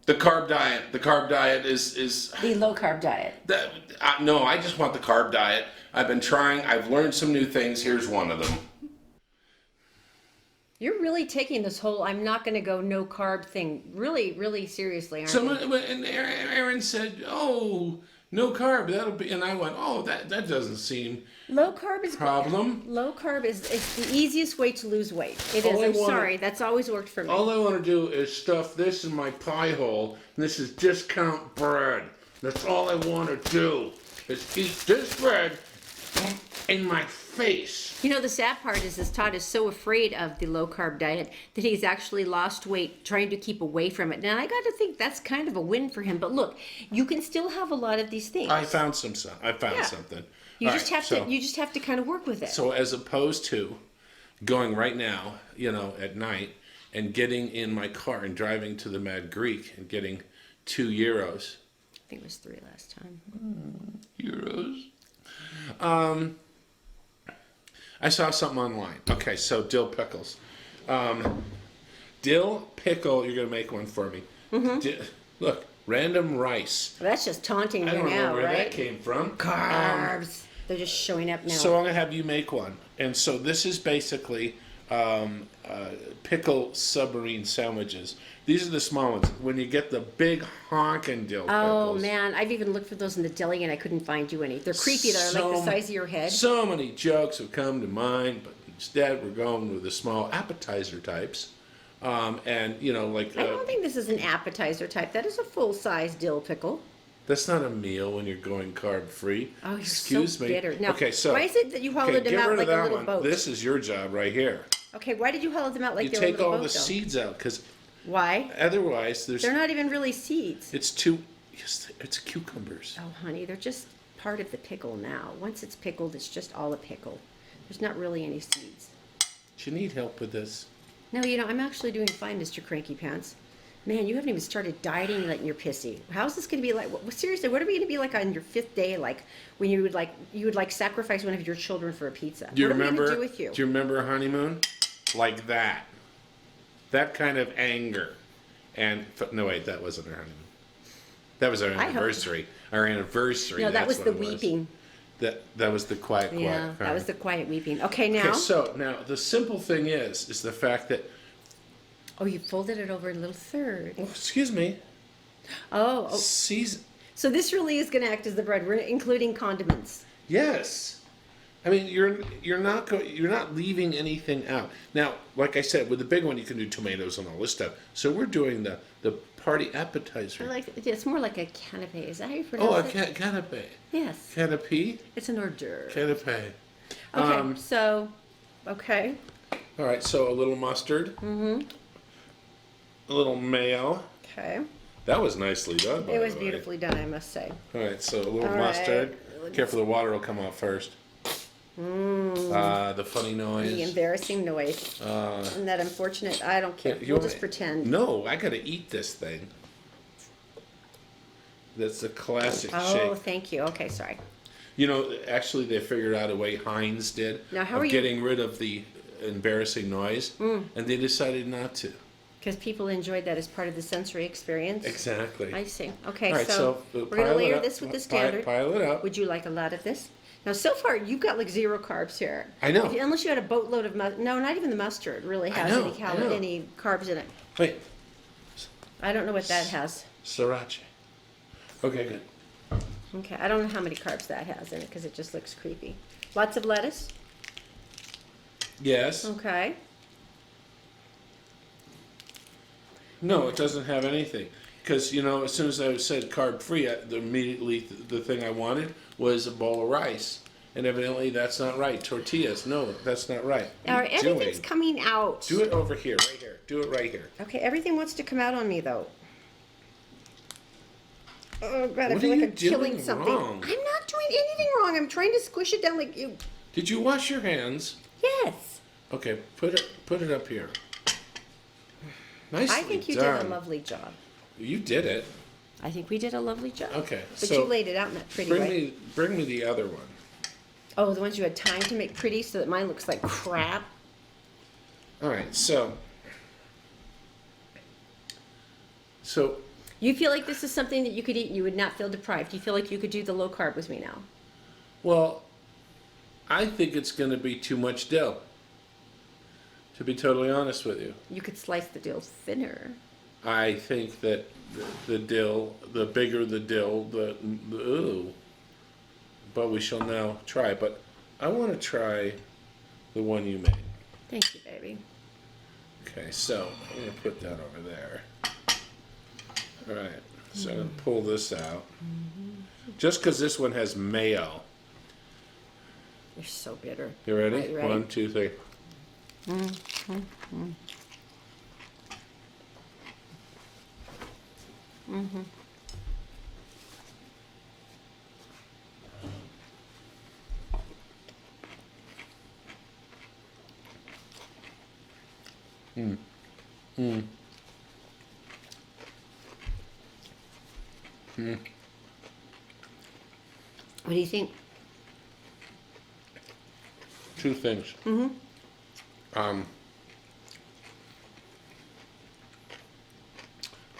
The carb diet. The carb diet is The low-carb diet. no, I just want the carb diet. I've been trying. I've learned some new things. Here's one of them. You're really taking this whole I'm not going to go no carb thing really, really seriously, aren't you? And Erin said, "Oh, no carb. That'll be." And I went, "Oh, that doesn't seem Low carb is problem. Low carb is the easiest way to lose weight. It All is. I wanna- Sorry, that's always worked for me. All I want to do is stuff this in my pie hole, and this is discount bread. That's all I want to do is eat this bread in my face." You know, the sad part is Todd is so afraid of the low carb diet that he's actually lost weight trying to keep away from it. Now, I got to think that's kind of a win for him. But look, you can still have a lot of these things. I found something. You All just right, have to. You just have to kind of work with it. So as opposed to going right now, at night and getting in my car and driving to the Mad Greek and getting €2. I think it was 3 last time. Euros. I saw something online. Okay, so dill pickles. Dill pickle, you're going to make one for me. Mm-hmm. Look, random rice. That's just taunting you I don't now, know where right? that came from. Carbs. They're just showing up now. So I'm going to have you make one. And so this is basically pickle submarine sandwiches. These are the small ones. When you get the big honkin' dill pickles. Oh man, I've even looked for those in the deli and I couldn't find you any. They're creepy. They're like the size of your head. So many jokes have come to mind, but instead we're going with the small appetizer types. And I don't think this is an appetizer type. That is a full-size dill pickle. That's not a meal when you're going carb free. Oh, you're Excuse so me. bitter. Now, okay, so why is it that you hollowed them out like a little boat? This is your job right here. Okay, why did you hollow them out like You they were a take little all boat, the though? seeds out because Why? otherwise They're not even really seeds. it's cucumbers. Oh, honey, they're just part of the pickle now. Once it's pickled, it's just all a pickle. There's not really any seeds. Do you need help with this? No, I'm actually doing fine, Mr. Cranky Pants. Man, you haven't even started dieting like you're pissy. How's this going to be like? Seriously, what are we going to be like on your 5th day? Like when you would sacrifice one of your children for a pizza. Do you what remember? Are we going to do with you? Do you remember a honeymoon? Like that. That kind of anger. And no, wait, that wasn't our honeymoon. That was our anniversary. Our anniversary. No, that was the what it weeping. That was the quiet. Yeah, that was the quiet weeping. Okay, now. Okay, so now the simple thing is the fact that. Oh, you folded it over a little third. Oh, excuse me. Oh. Season. So this really is going to act as the bread. We're including condiments. Yes. I mean, you're not leaving anything out. Now, like I said, with the big one, you can do tomatoes and all this stuff. So we're doing the party appetizer. It's more like a canapé. Is that how you pronounce it? Canapé. Yes. Canapé? It's an hors d'oeuvre. Canapé. Okay. All right, so a little mustard. Mm-hmm. A little mayo. Okay. That was nicely done, by It was the way. beautifully done, I must say. All right, so a little All mustard. right. Careful, the water will come out first. The funny noise. The embarrassing noise. And that unfortunate, I don't care. We'll just pretend. No, I got to eat this thing. That's a classic shape. Oh, thank you. Okay, sorry. Actually, they figured out a way Heinz did Now, how of are you- getting rid of the embarrassing noise, and they decided not to. Because people enjoyed that as part of the sensory experience. Exactly. I see. Okay, All right, so we're going to pile it layer up. this with the standard. Pile it up. Would you like a lot of this? Now, so far, you've got like 0 carbs here. I know. Unless you had a boatload of no, not even the mustard really has I know. any carbs in it. Wait, I don't know what that has. sriracha. Okay, good. Okay, I don't know how many carbs that has in it because it just looks creepy. Lots of lettuce. Yes. Okay. No, it doesn't have anything. Because, as soon as I said carb-free, immediately the thing I wanted was a bowl of rice. And evidently that's not right. Tortillas, no, that's not right. Now, What are you everything's doing? coming out. Do it over here, right here. Do it right here. Okay, everything wants to come out on me, though. Oh, God, I What feel are like you I'm killing doing something. wrong? I'm not doing anything wrong. I'm trying to squish it down like you. Did you wash your hands? Yes. Okay, put it up here. Nicely I think you done. did a lovely job. You did it. I think we did a lovely job. Okay, But so you laid it out in that pretty way. bring me the other one. Oh, the ones you had time to make pretty so that mine looks like crap. All right, so You feel like this is something that you could eat and you would not feel deprived? You feel like you could do the low carb with me now? Well, I think it's going to be too much dill, to be totally honest with you. You could slice the dill thinner. I think that the dill, the bigger the dill, the ooh. But we shall now try. But I want to try the one you made. Thank you, baby. Okay, so I'm going to put that over there. All right, so I'm going to pull this out. Just because this one has mayo. You're so bitter. You ready? Right, you ready? 1, 2, 3. What do you think? Two things.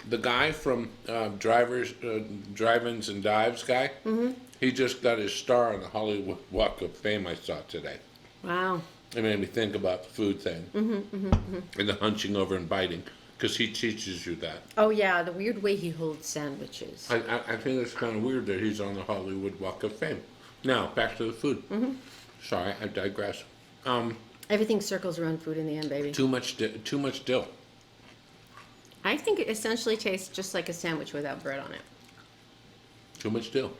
The guy from Drive-Ins and Dives guy, he just got his star on the Hollywood Walk of Fame I saw today. Wow. It made me think about the food thing and the hunching over and biting, because he teaches you that. Oh, yeah, the weird way he holds sandwiches. I think it's kind of weird that he's on the Hollywood Walk of Fame. Now, back to the food. Sorry, I digress. Everything circles around food in the end, baby. Too much dill. I think it essentially tastes just like a sandwich without bread on it. Too much dill.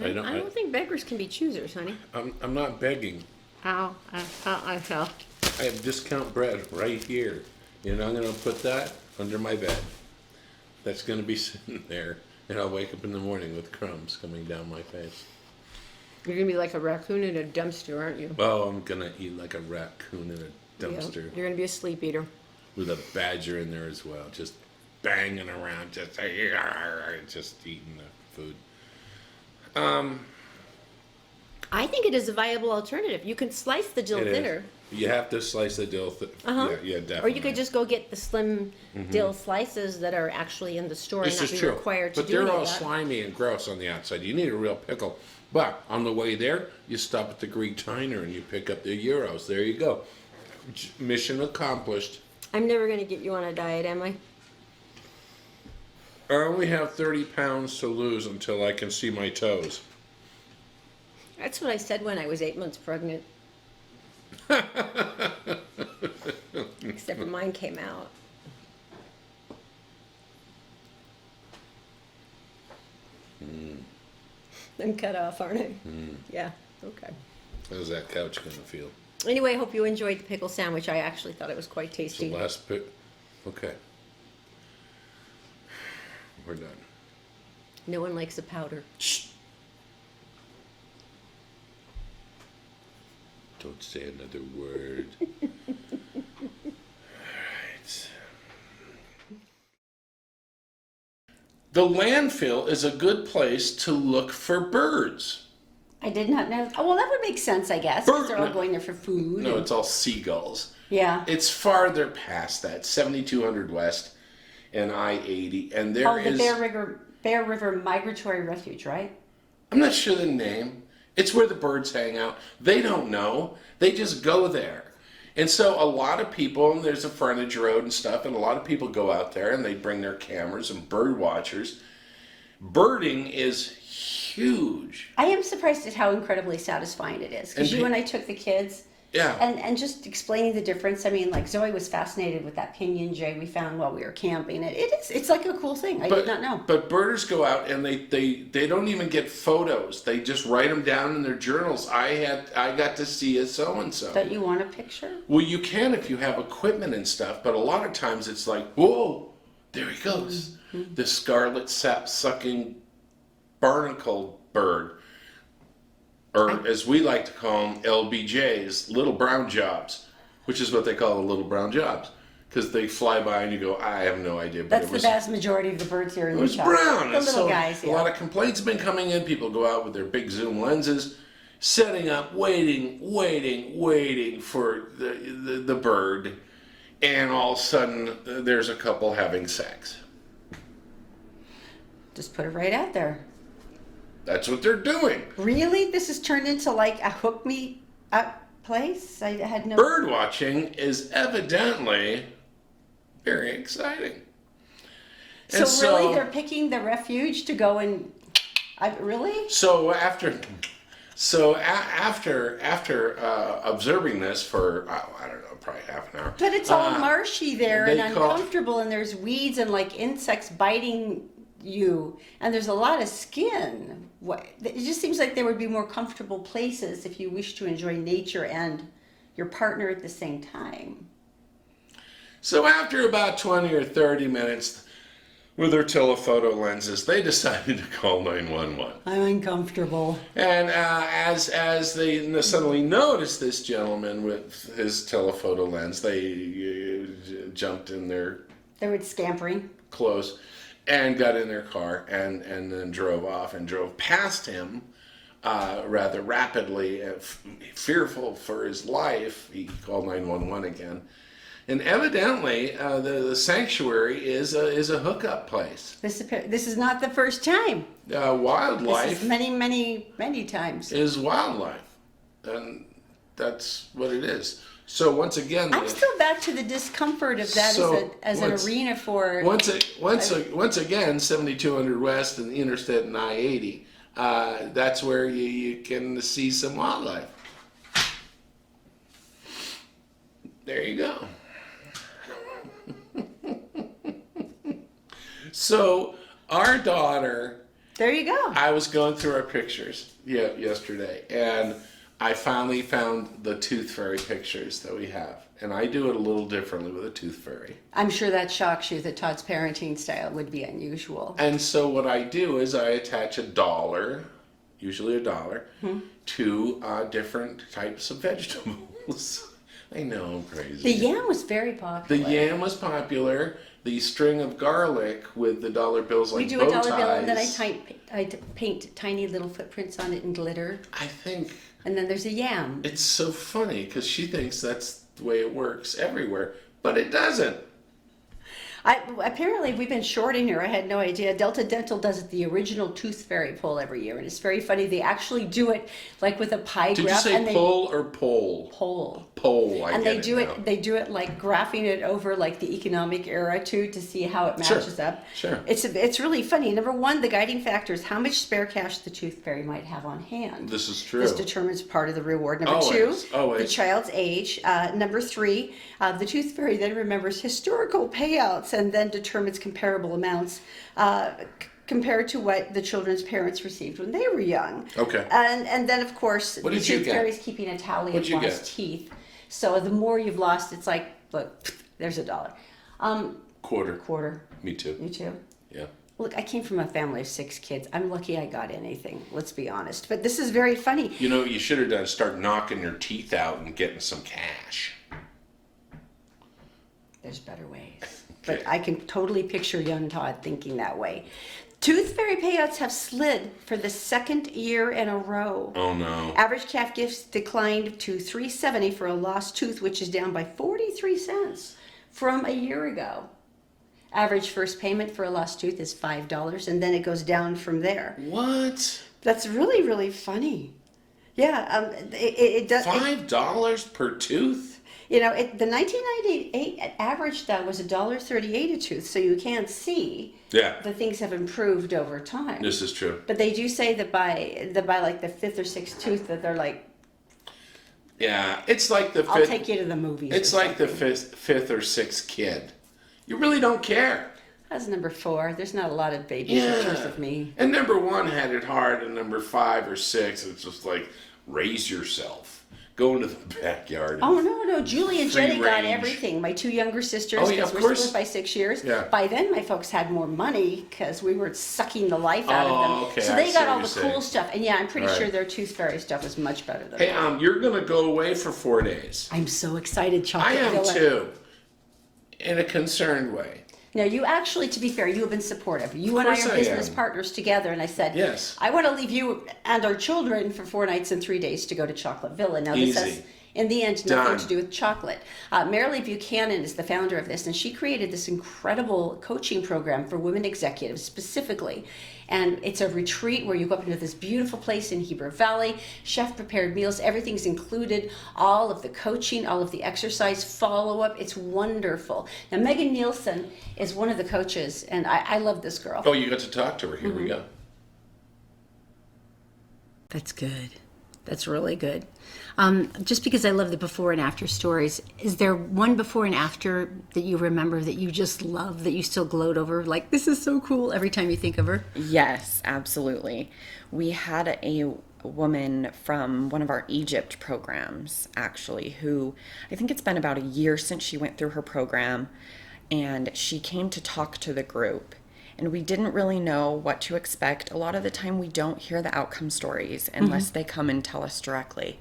I don't think beggars can be choosers, honey. I'm not begging. Ow, I felt myself. I have discount bread right here. And I'm going to put that under my bed. That's going to be sitting there. And I'll wake up in the morning with crumbs coming down my face. You're going to be like a raccoon in a dumpster, aren't you? Oh, I'm going to eat like a raccoon in a dumpster. Yeah. You're going to be a sleep eater. With a badger in there as well. Just banging around. Just eating the food. I think it is a viable alternative. You can slice the dill It is. thinner. You have to slice the dill. Yeah, definitely. Or you could just go get the slim dill slices that are actually in the store This and is not be true. required to But do they're any all of that. slimy and gross on the outside. You need a real pickle. But on the way there, you stop at the Greek diner and you pick up the gyros. There you go. Mission accomplished. I'm never going to get you on a diet, am I? I only have 30 pounds to lose until I can see my toes. That's what I said when I was 8 months pregnant. Except for mine came out. I'm cut off, aren't I? Yeah, okay. How's that couch going to feel? Anyway, I hope you enjoyed the pickle sandwich. I actually thought it was quite It's the tasty. last pick. Okay. We're done. No one likes a powder. Shh. Don't say another word. Alright. The landfill is a good place to look for birds. I did not know. Oh, well, that would make sense, I guess, because they're all No. going there for food. No, it's all seagulls. Yeah. It's farther past that, 7200 West and I-80, and there Oh, the is... Bear River Migratory Refuge, right? I'm not sure the name. It's where the birds hang out. They don't know. They just go there. And so a lot of people, and there's a frontage road and stuff, and a lot of people go out there and they bring their cameras and bird watchers. Birding is huge. I am surprised at how incredibly satisfying it is. Because And you and I took the kids, Yeah. and just explaining the difference. I mean, like Zoe was fascinated with that pinyon jay we found while we were camping. It's like a cool thing. I did not know. But birders go out and they don't even get photos. They just write them down in their journals. I got to see a so-and-so. Don't you want a picture? Well, you can if you have equipment and stuff, but a lot of times it's like, whoa, there he goes. The scarlet sap-sucking barnacle bird. Or as we like to call them, LBJs, little brown jobs, which is what they call the little brown jobs. Because they fly by and you go, I have no idea. But That's the vast majority of the birds here in it was Utah. brown. The And little so guys, a yeah. lot of complaints have been coming in. People go out with their big zoom lenses, setting up, waiting for the bird. And all of a sudden, there's a couple having sex. Just put it right out there. That's what they're doing. Really? This has turned into like a hook me up place? I had no... Bird watching is evidently very exciting. So really, they're picking the refuge to go and... really? So after observing this for, I don't know, probably half an hour. But it's all marshy there and they call- uncomfortable, and there's weeds and like insects biting you, and there's a lot of skin. It just seems like there would be more comfortable places if you wish to enjoy nature and your partner at the same time. So after about 20 or 30 minutes with their telephoto lenses, they decided to call 911. I'm uncomfortable. And as they suddenly noticed this gentleman with his telephoto lens, they jumped in their They were scampering. clothes and got in their car and then drove off and drove past him rather rapidly, fearful for his life. He called 911 again. And evidently, the sanctuary is a hookup place. This is not the first time. Wildlife This is many times. is wildlife, and that's what it is. So once again, I'm still back to the discomfort of that as an arena for... Once again, 7200 West and the Interstate and I-80. That's where you can see some wildlife. There you go. So our daughter... There you go. I was going through our pictures yesterday, and I finally found the tooth fairy pictures that we have. And I do it a little differently with a tooth fairy. I'm sure that shocks you that Todd's parenting style would be unusual. And so what I do is I attach $1, usually $1, to different types of vegetables. I know, I'm crazy. The yam was very popular. The yam was popular. The string of garlic with the dollar bills like we do bow a dollar ties. bill, and then I paint tiny little footprints on it in glitter. I think And then there's a yam. it's so funny because she thinks that's the way it works everywhere, but it doesn't. Apparently, we've been short in here. I had no idea. Delta Dental does the original tooth fairy pull every year, and it's very funny. They actually do it like with a pie Did graph. you say pull or pole? Pole. Pole. I And get they do now. it. They do it like graphing it over like the economic era too to see how it matches up. Sure. It's really funny. Number one, the guiding factor is how much spare cash the tooth fairy might have on hand. This is true. This determines part of the reward. Number Always, two, always. the child's age. Number three, the tooth fairy then remembers historical payouts and then determines comparable amounts compared to what the children's parents received when they were young. Okay. And then of course What the did you tooth get? fairy is keeping a tally What'd of you lost get? teeth. So the more you've lost, it's like, look, there's $1. Quarter. Me too. You too. Yeah. Look, I came from a family of 6 kids. I'm lucky I got anything, let's be honest. But this is very funny. You know what you should have done? Start knocking your teeth out and getting some cash. There's better ways. Okay. But I can totally picture young Todd thinking that way. Tooth fairy payouts have slid for the second year in a row. Oh no. Average calf gifts declined to $3.70 for a lost tooth, which is down by 43 cents from a year ago. Average first payment for a lost tooth is $5, and then it goes down from there. What? That's really, really funny. Yeah, it does. $5 per tooth? You know, the 1998 average though was $1.38 a tooth, so you can see Yeah. that things have improved over time. This is true. But they do say that by like the 5th or 6th tooth that they're like, Yeah, it's like the I'll fifth. take you to the movies. It's or like the something. fifth or sixth kid. You really don't care. That's number 4. There's not a lot of baby Yeah. pictures of me. And number 1 had it hard, and number 5 or 6, it's just like raise yourself. Go into the backyard. Oh no, Julie and Free Jenny got range. everything. My 2 younger sisters, Oh, yeah, because of we're course. split by 6 years. Yeah. By then, my folks had more money because we were sucking the life out of them. Oh, okay, So I they see got what all you're the cool saying. stuff. And yeah, I'm pretty Right. sure their tooth fairy stuff was much better than Hey, mine. you're gonna go away for 4 days. I'm so excited, Chocolate I am Villa. too, in a concerned way. Now, you actually, to be fair, you have been supportive. You and I course are I business am. partners together, and I said, Yes. I want to leave you and our children for 4 nights and 3 days to go to Chocolate Villa. Now, this Easy. has In the end, nothing Done. to do with chocolate. Marilee Buchanan is the founder of this, and she created this incredible coaching program for women executives specifically. And it's a retreat where you go up into this beautiful place in Heber Valley, chef-prepared meals, everything's included, all of the coaching, all of the exercise, follow-up. It's wonderful. Now, Megan Nielsen is one of the coaches, and I love this girl. Oh, you got to talk to her. Here we go. That's good. That's really good. Just because I love the before and after stories, is there one before and after that you remember that you just love, that you still gloat over? Like, this is so cool every time you think of her? Yes, absolutely. We had a woman from one of our Egypt programs, actually, who I think it's been about a year since she went through her program, and she came to talk to the group. And we didn't really know what to expect. A lot of the time we don't hear the outcome stories unless they come and tell us directly.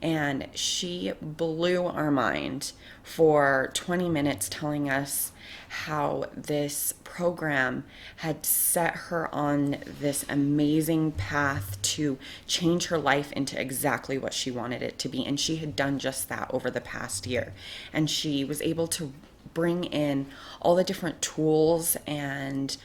And she blew our mind for 20 minutes telling us how this program had set her on this amazing path to change her life into exactly what she wanted it to be. And she had done just that over the past year. And she was able to bring in all the different tools and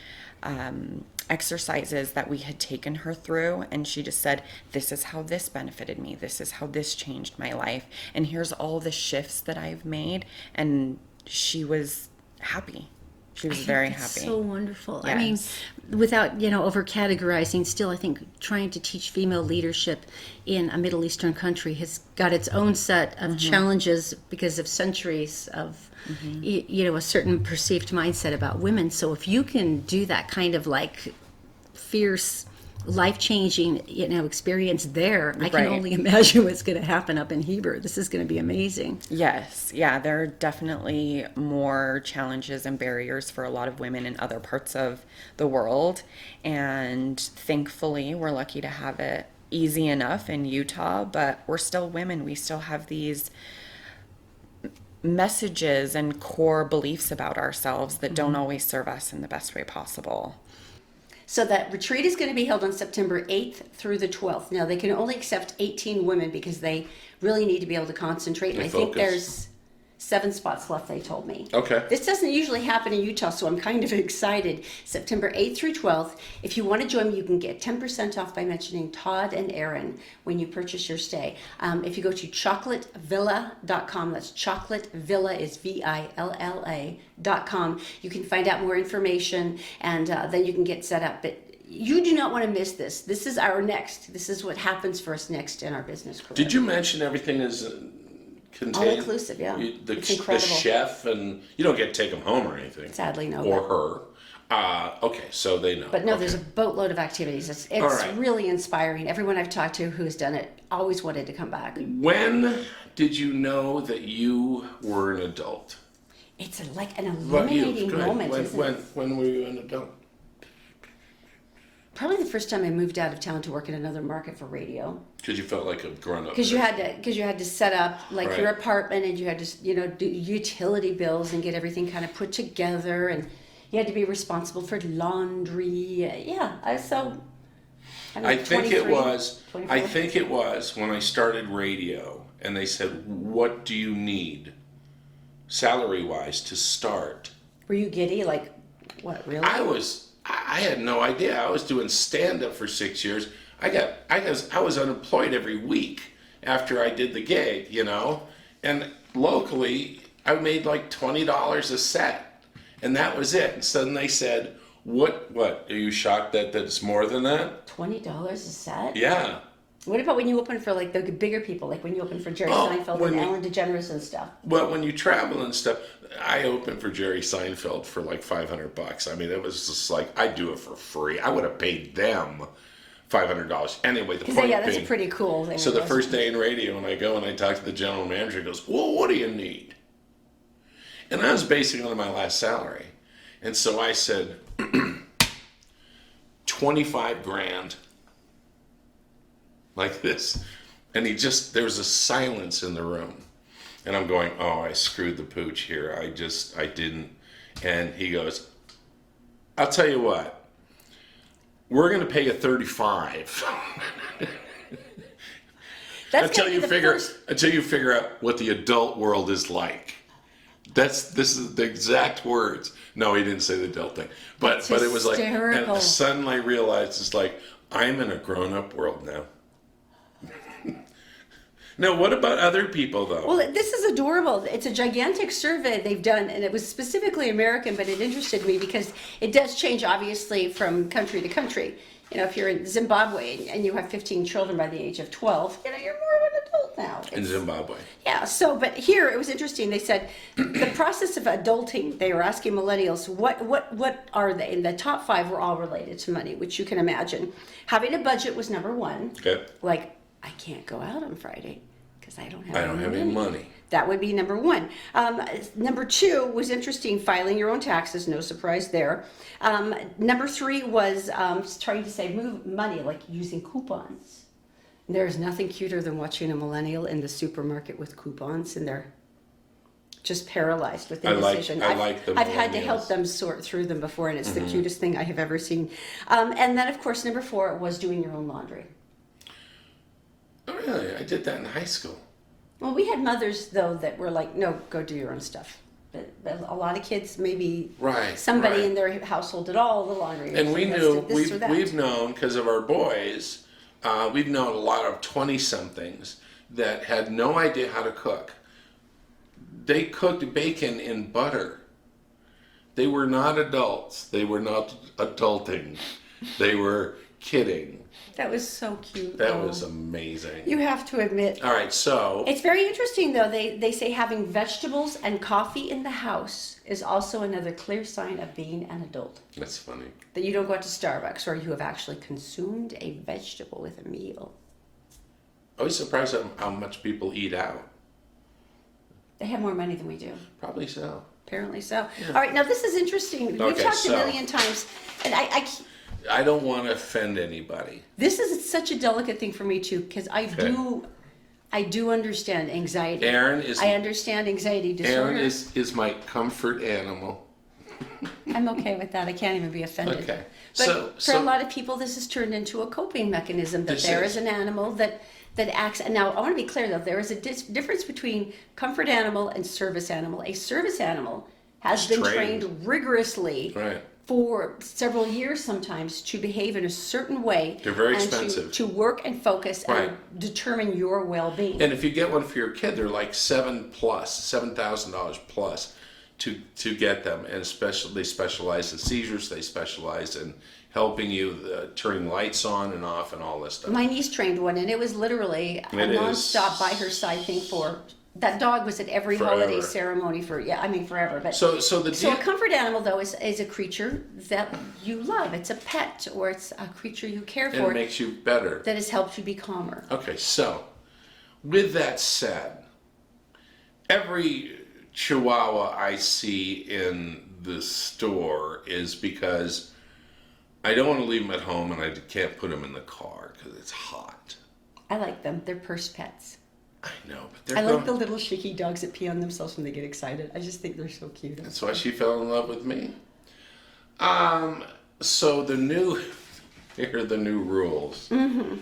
exercises that we had taken her through, and she just said, this is how this benefited me, this is how this changed my life, and here's all the shifts that I've made. And she was happy. She was very happy. So wonderful. Yes. I mean, without, over categorizing, still I think trying to teach female leadership in a Middle Eastern country has got its own set of challenges because of centuries of, a certain perceived mindset about women. So if you can do that kind of like fierce, life-changing, experience there, I can Right. only imagine what's going to happen up in Heber. This is going to be amazing. Yes, yeah, there are definitely more challenges and barriers for a lot of women in other parts of the world. And thankfully, we're lucky to have it easy enough in Utah, but we're still women. We still have these messages and core beliefs about ourselves that don't always serve us in the best way possible. So that retreat is going to be held on September 8th through the 12th. Now, they can only accept 18 women because they really need to be able to concentrate. And I think there's 7 spots left, they told me. Okay. This doesn't usually happen in Utah, so I'm kind of excited. September 8th through 12th. If you want to join me, you can get 10% off by mentioning Todd and Erin when you purchase your stay. If you go to chocolatevilla.com, that's chocolatevilla is VILLA.com, you can find out more information, and then you can get set up. But you do not want to miss this. This is what happens for us next in our business career. Did you mention everything is contained? All inclusive, yeah. The It's incredible. chef, and you don't get to take them home or anything. Sadly, no. Or her. Okay, so they know. But no, Okay. there's a boatload of activities. It's All right. really inspiring. Everyone I've talked to who has done it always wanted to come back. When did you know that you were an adult? It's like an What you? illuminating Good. moment, isn't it? When were you an adult? Probably the first time I moved out of town to work in another market for radio. Because you felt like a grown-up. Because you had to set up like your Right. apartment, and you had to do utility bills and get everything kind of put together, and you had to be responsible for laundry. I think it 23, was. 24. I think it was when I started radio, and they said, "What do you need, salary-wise, to start?" Were you giddy? Like, what, really? I had no idea. I was doing stand-up for 6 years. I was unemployed every week after I did the gig, and locally I made like $20 a set, and that was it. And so then they said, "What? Are you shocked that it's more than that?" $20 a set? Yeah. What about when you open for like the bigger people, like when you open for Jerry Seinfeld and Ellen DeGeneres and stuff? Well, when you travel and stuff, I opened for Jerry Seinfeld for like $500. I mean, it was just like, I do it for free. I would have paid them $500. Anyway, the point That's being, a pretty cool thing. so the first day in radio, when I go and I talk to the general manager, he goes, "Well, what do you need?" And I was basing it on my last salary. And so I said, 25 grand. Like this. And there was a silence in the room. And I'm going, "Oh, I screwed the pooch here. I didn't." And he goes, "I'll tell you what, we're going to pay you 35. That's until gotta be you the figure first- until you figure out what the adult world is like. This is the exact words. No, he didn't say the adult thing, but That's it was like, hysterical. and suddenly I realized it's like I'm in a grown-up world now. Now, what about other people though? Well, this is adorable. It's a gigantic survey they've done, and it was specifically American, but it interested me because it does change, obviously, from country to country. You know, if you're in Zimbabwe and you have 15 children by the age of 12, you know, you're more of an adult now. In It's- Zimbabwe. Yeah, so, but here it was interesting. They said the process of adulting, they were asking millennials, what are they? And the top 5 were all related to money, which you can imagine. Having a budget was number 1. Okay. Like, I can't go out on Friday because I don't have Any money. That would be number 1. Number 2 was interesting, filing your own taxes, no surprise there. Number 3 was trying to save money, like using coupons. There's nothing cuter than watching a millennial in the supermarket with coupons, and they're just paralyzed with indecision. I like the I've had to help millennials. them sort through them before, and it's the cutest thing I have ever seen. And then, of course, number 4 was doing your own laundry. Oh, really? I did that in high school. Well, we had mothers, though, that were like, no, go do your own stuff. But a lot of kids, maybe Right, somebody right. in their household did all the laundry. And we So let's knew, do this or that. we've known, because of our boys, we've known a lot of 20-somethings that had no idea how to cook. They cooked bacon in butter. They were not adults. They were not adulting. They were kidding. That was so cute. That though. was amazing. You have to admit. All right, so It's very interesting, though. They say having vegetables and coffee in the house is also another clear sign of being an adult. that's funny. That you don't go out to Starbucks or you have actually consumed a vegetable with a meal. I was surprised at how much people eat out. They have more money than we do. Probably so. Apparently so. All right, now this is interesting. We've Okay, talked so- a million times, and I don't want to offend anybody. this is such a delicate thing for me too, because I do understand anxiety. Erin is I understand anxiety disorder. Erin is my comfort animal. I'm okay with that. I can't even be offended. Okay. But So- for so- a lot of people, this has turned into a coping mechanism. That This there is. is an animal that acts. And now I want to be clear though. There is a difference between comfort animal and service animal. A service animal has It's been trained. trained rigorously. Right. For several years sometimes to behave in a certain way. They're very and expensive. To work and focus Right. and determine your well-being. And if you get one for your kid, they're like $7,000 plus to get them. And they specialize in seizures. They specialize in helping you turning lights on and off and all this stuff. My niece trained one, and it was literally a It is. nonstop by her side thing for. That dog was at every Forever. holiday ceremony for forever. But So a comfort animal though is a creature that you love. It's a pet or it's a creature you care and for it makes you better. that has helped you be calmer. Okay, so with that said, every Chihuahua I see in the store is because I don't want to leave them at home and I can't put them in the car because it's hot. I like them. They're purse pets. I know, but they're I going. like the little shaky dogs that pee on themselves when they get excited. I just think they're so cute. That's why she fell in love with me. So here are the new rules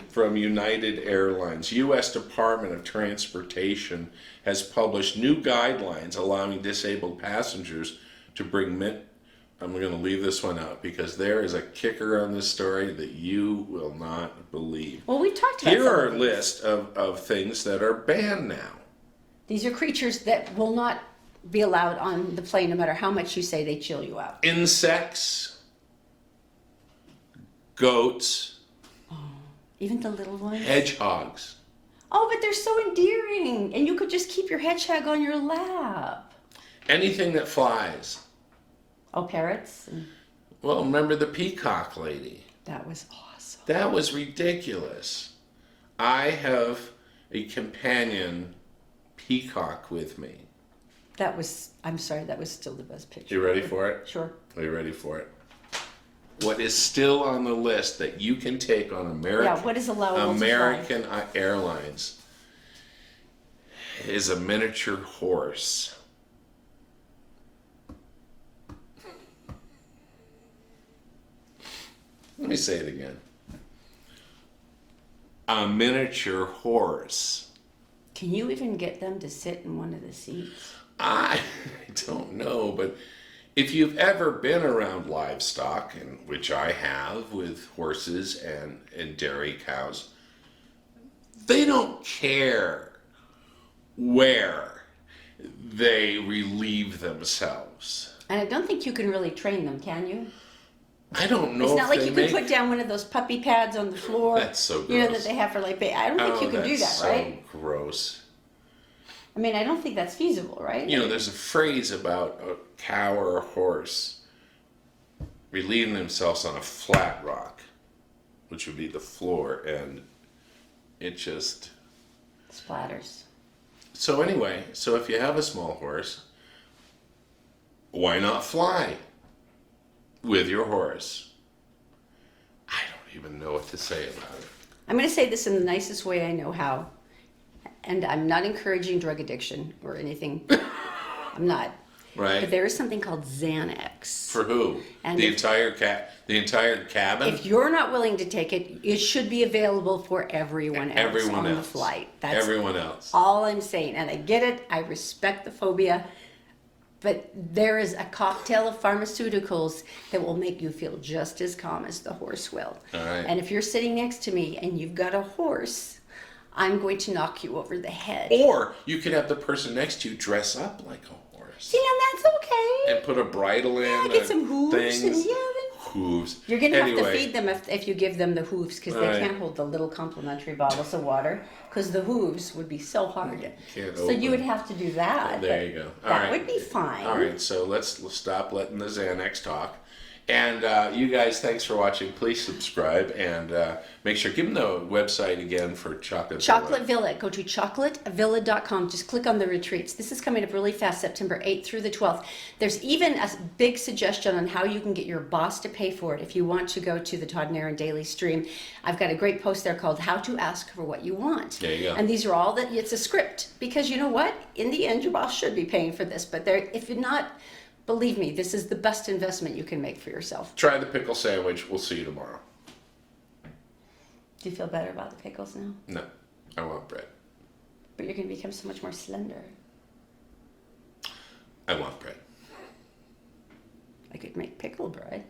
from United Airlines. U.S. Department of Transportation has published new guidelines allowing disabled passengers to bring I'm going to leave this one out because there is a kicker on this story that you will not believe. Well, we talked about Here some are of a these. list of things that are banned now. These are creatures that will not be allowed on the plane no matter how much you say they chill you out. Insects, goats, Even the little ones. hedgehogs, Oh, but they're so endearing. And you could just keep your hedgehog on your lap. anything that flies. Oh, parrots. Well, remember the peacock lady? That was awesome. That was ridiculous. I have a companion peacock with me. I'm sorry, that was still the best picture. You ready for it? Sure. Are you ready for it? What is still on the list that you can take on What is allowable American Airlines is a miniature horse. Let me say it again. a miniature horse. Can you even get them to sit in one of the seats? I don't know, but if you've ever been around livestock, and which I have with horses and dairy cows, they don't care where they relieve themselves. And I don't think you can really train them, can you? I don't know. It's not if like they you can make... put down one of those puppy pads on the floor. That's so You know, gross. that they have for like, I don't think you can do that, so right? Gross. I mean, I don't think that's feasible, right? You know, there's a phrase about a cow or a horse relieving themselves on a flat rock, which would be the floor, and it just... Splatters. So anyway, so if you have a small horse, why not fly with your horse? I don't even know what to say about it. I'm going to say this in the nicest way I know how. And I'm not encouraging drug addiction or anything. I'm not. Right? But there is something called Xanax. For who? And the if- entire cabin? If you're not willing to take it, it should be available for everyone else Everyone on else. the flight. That's Everyone else. all I'm saying. And I get it. I respect the phobia. But there is a cocktail of pharmaceuticals that will make you feel just as calm as the horse will. All right. And if you're sitting next to me and you've got a horse, I'm going to knock you over the head. Or you could have the person next to you dress up like a horse. See, now that's okay. And put a bridle in. Yeah, get some and hooves things. and yeah, Hooves. you're going to have to Anyway, feed them if you give them the hooves because they Right. can't hold the little complimentary bottles of water because the hooves would be so hard. Can't So you open. would have to do that. There but you go. All That right. would be fine. All right, so let's stop letting the Xanax talk. And you guys, thanks for watching. Please subscribe and make sure, give them the website again for Chocolate Chocolate Villa. Go to chocolatevilla.com. Just click on the retreats. This is coming up really fast, September 8th through the 12th. There's even a big suggestion on how you can get your boss to pay for it if you want to go to the Todd and Erin Daily Stream. I've got a great post there called How to Ask for What You Want. There you go. And these are all that, it's a script. Because you know what? In the end, your boss should be paying for this. But if you're not, believe me, this is the best investment you can make for yourself. Try the pickle sandwich. We'll see you tomorrow. Do you feel better about the pickles now? No, I want bread. But you're going to become so much more slender. I want bread. I could make pickle bread.